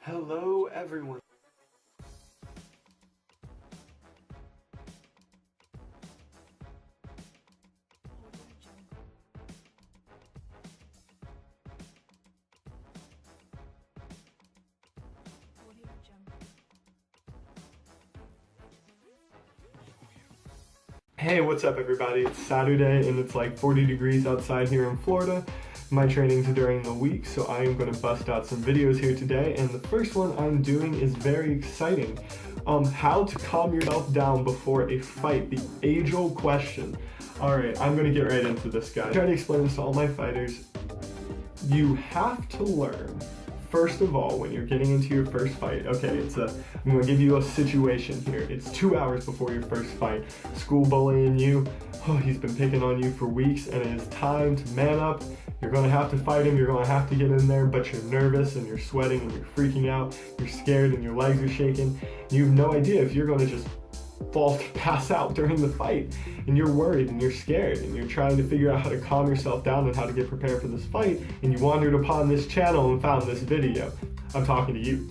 Hello everyone. Hey, what's up everybody? It's Saturday and it's like 40 degrees outside here in Florida. My trainings are during the week, so I am going to bust out some videos here today, and the first one I'm doing is very exciting. How to calm yourself down before a fight, the age-old question. Alright, I'm going to get right into this, guys. I try to explain this to all my fighters. You have to learn, first of all, when you're getting into your first fight, okay, I'm going to give you a situation here. It's 2 hours before your first fight. School bullying you. Oh, he's been picking on you for weeks, and it is time to man up. You're going to have to fight him, you're going to have to get in there, but you're nervous and you're sweating and you're freaking out, you're scared and your legs are shaking. You have no idea if you're going to just pass out during the fight, and you're worried and you're scared and you're trying to figure out how to calm yourself down and how to get prepared for this fight, and you wandered upon this channel and found this video. I'm talking to you.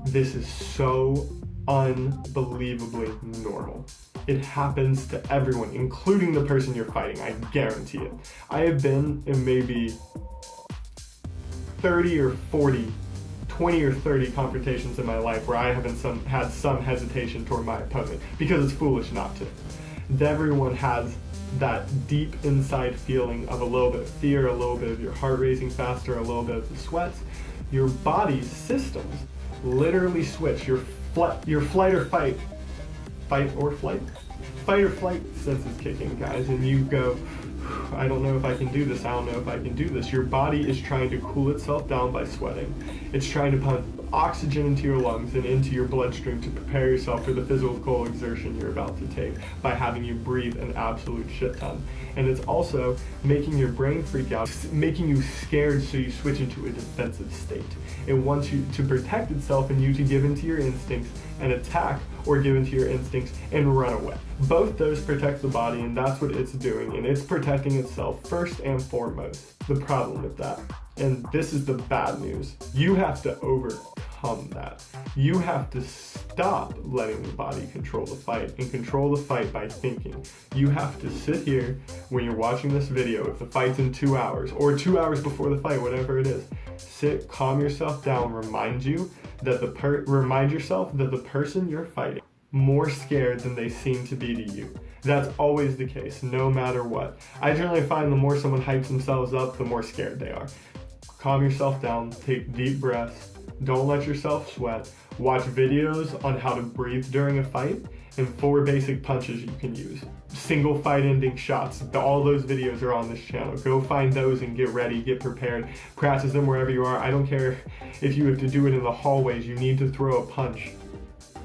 This is so unbelievably normal. It happens to everyone, including the person you're fighting, I guarantee it. I have been in maybe 30 or 40, 20 or 30 confrontations in my life where I haven't had some hesitation toward my opponent, because it's foolish not to. Everyone has that deep inside feeling of a little bit of fear, a little bit of your heart racing faster, a little bit of the sweats. Your body's systems literally switch. Your fight or flight sense is kicking, guys, and you go, I don't know if I can do this, I don't know if I can do this. Your body is trying to cool itself down by sweating. It's trying to pump oxygen into your lungs and into your bloodstream to prepare yourself for the physical exertion you're about to take by having you breathe an absolute shit ton. And it's also making your brain freak out, making you scared, so you switch into a defensive state. It wants you to protect itself and you to give into your instincts and attack, or give into your instincts and run away. Both those protect the body, and that's what it's doing, and it's protecting itself first and foremost. The problem with that, and this is the bad news, you have to overcome that. You have to stop letting the body control the fight, and control the fight by thinking. You have to sit here when you're watching this video, if the fight's in 2 hours, or 2 hours before the fight, whatever it is, sit, calm yourself down, remind yourself that the person you're fighting more scared than they seem to be to you. That's always the case, no matter what. I generally find the more someone hypes themselves up, the more scared they are. Calm yourself down, take deep breaths, don't let yourself sweat, watch videos on how to breathe during a fight, and 4 basic punches you can use. Single fight ending shots, all those videos are on this channel. Go find those and get ready, get prepared, practice them wherever you are. I don't care if you have to do it in the hallways, you need to throw a punch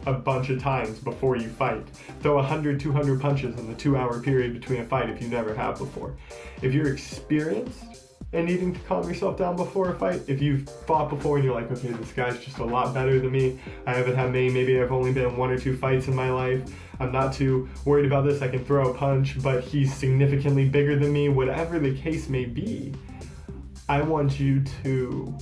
a bunch of times before you fight. Throw 100, 200 punches in the 2 hour period between a fight if you never have before. If you're experienced and needing to calm yourself down before a fight, if you've fought before and you're like, okay, this guy's just a lot better than me, I haven't had many, maybe I've only been in 1 or 2 fights in my life, I'm not too worried about this, I can throw a punch, but he's significantly bigger than me, whatever the case may be, I want you to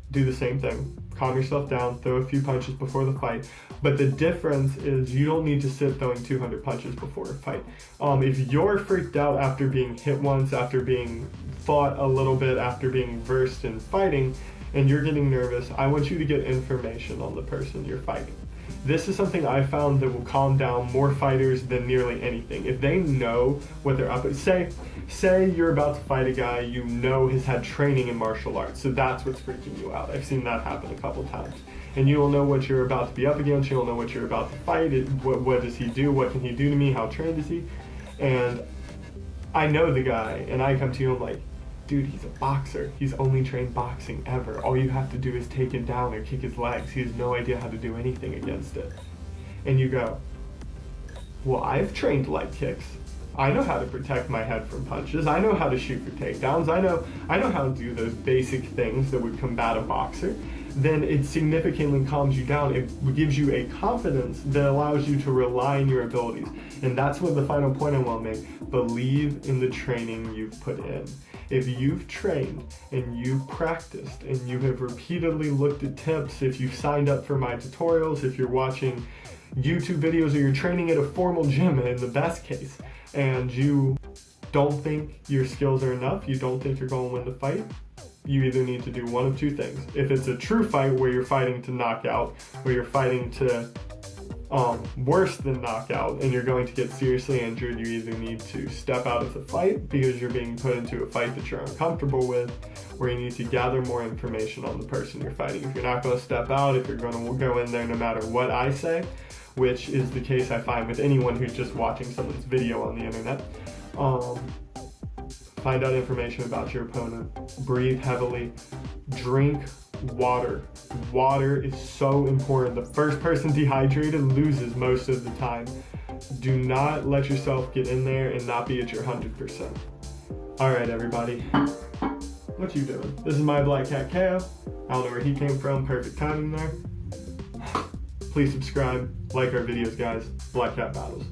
do the same thing. Calm yourself down, throw a few punches before the fight. But the difference is you don't need to sit throwing 200 punches before a fight. If you're freaked out after being hit once, after being fought a little bit, after being versed in fighting, and you're getting nervous, I want you to get information on the person you're fighting. This is something I found that will calm down more fighters than nearly anything. If they know what they're up against, say you're about to fight a guy you know has had training in martial arts, so that's what's freaking you out. I've seen that happen a couple times. And you don't know what you're about to be up against, you don't know what you're about to fight, what does he do, what can he do to me, how trained is he? And I know the guy, and I come to you and I'm like, dude, he's a boxer. He's only trained boxing ever. All you have to do is take him down or kick his legs. He has no idea how to do anything against it. And you go, well, I've trained leg kicks. I know how to protect my head from punches. I know how to shoot for takedowns. I know how to do those basic things that would combat a boxer. then it significantly calms you down. It gives you a confidence that allows you to rely on your abilities. And that's what the final point I want to make. Believe in the training you've put in. If you've trained and you've practiced and you have repeatedly looked at tips, if you've signed up for my tutorials, if you're watching YouTube videos, or you're training at a formal gym in the best case, and you don't think your skills are enough, you don't think you're going to win the fight, you either need to do one of two things. If it's a true fight where you're fighting to knockout, where you're fighting to worse than knockout, and you're going to get seriously injured, you either need to step out of the fight because you're being put into a fight that you're uncomfortable with, or you need to gather more information on the person you're fighting. If you're not going to step out, if you're going to go in there no matter what I say, which is the case I find with anyone who's just watching someone's video on the internet, find out information about your opponent, breathe heavily, drink water. Water is so important. The first person dehydrated loses most of the time. Do not let yourself get in there and not be at your 100%. All right, everybody. What you doing? This is my Black Cat KO. I don't know where he came from. Perfect timing there. Please subscribe, like our videos, guys. Black Cat Battles.